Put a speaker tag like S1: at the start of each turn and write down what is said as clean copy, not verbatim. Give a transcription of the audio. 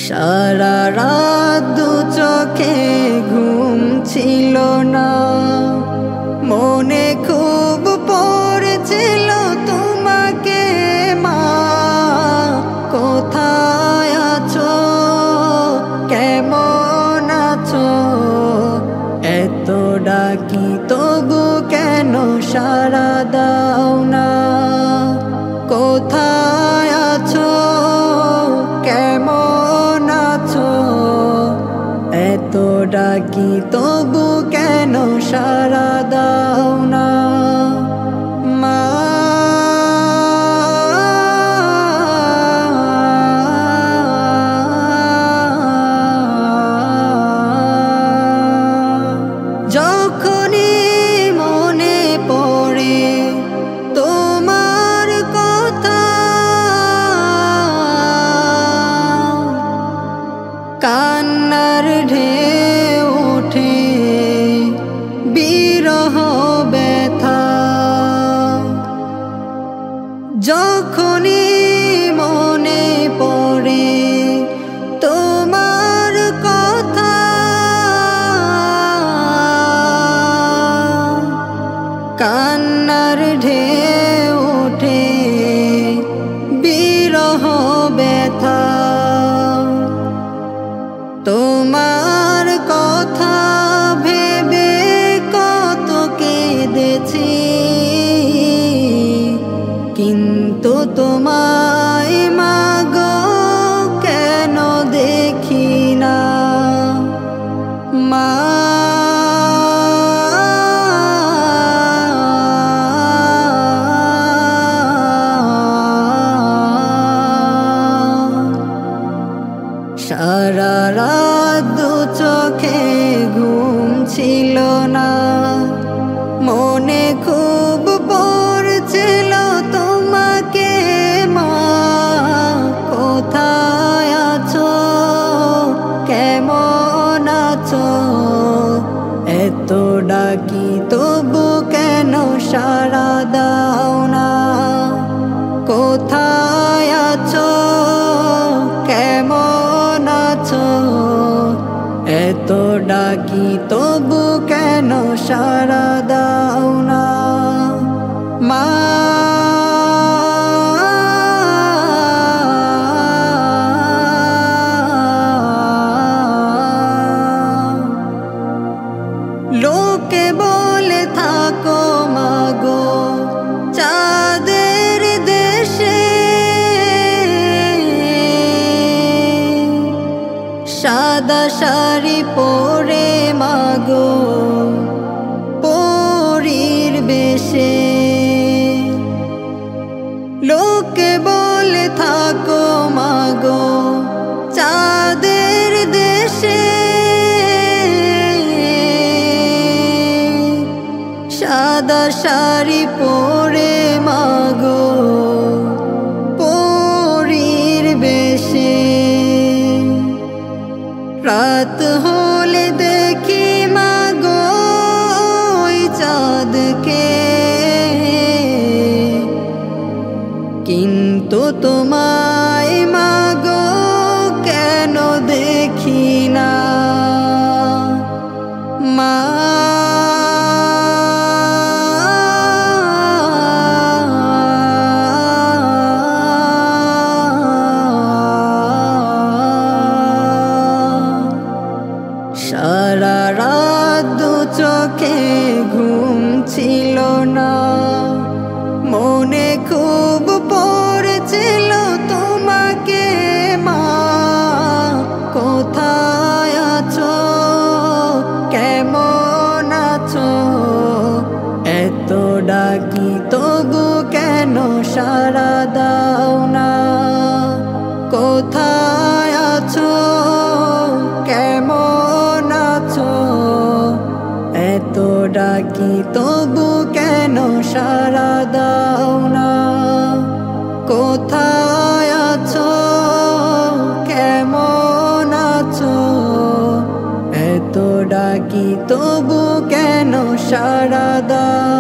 S1: সারা রাত দু চোখে ঘুম ছিল না, মনে খুব পড়েছিল তোমাকে মা। কোথায় আছো, কেমন আছো, এত ডাকি তবু কেন সাড়া দাও না। কোথায় আছো, কেমন আছো, এত ডাকি তবু কেন সাড়া দাও না মা। যখনই মনে পড়ে তোমার কথা, কান্নার ঢেউ ওঠে বিরহ ব্যথা। যখনই মনে পড়ে তোমার কথা, কান্নার ঢেউ ওঠে বিরহ ব্যথা। তোমার কথা ভেবে কত কেঁদেছি, কিন্তু তোমায় মাগো কেন দেখি না মা। সারা রাত দু চোখে ঘুম ছিল না, মনে খুব পড়ছিল তোমাকে মা। কোথায় আছো, কেমন আছো, এত ডাকি তবু কেন সাড়া দাও না। কোথায় আছো, কেমন আছো, এত ডাকি তবু কেন সাড়া দাও না মা। লোকে বলে থাকো মাগো চাঁদের দেশে, সাদা শাড়ি পরে মাগো পরীর বেশে। লোকে বলে থাকো মাগো চাঁদের দেশে, সাদা শাড়ি পরে মাগো পরীর বেশে। রাত হলে দেখি মাগো ওই চাঁদকে, কিন্তু তোমায় মাগো কেন দেখি না মা। সারা রাত দু চোখে ঘুম ছিল না, মনে খুব পড়েছিল তোমাকে মা। কোথায় আছো, কেমন আছো, এত ডাকি তবু কেন সাড়া দাও না। কোথায় আছো, কেমন আছো, এত ডাকি তবু কেন সাড়া দাও না। কোথায় আছো, কেমন আছো, এত ডাকি তবু কেন সাড়া দাও।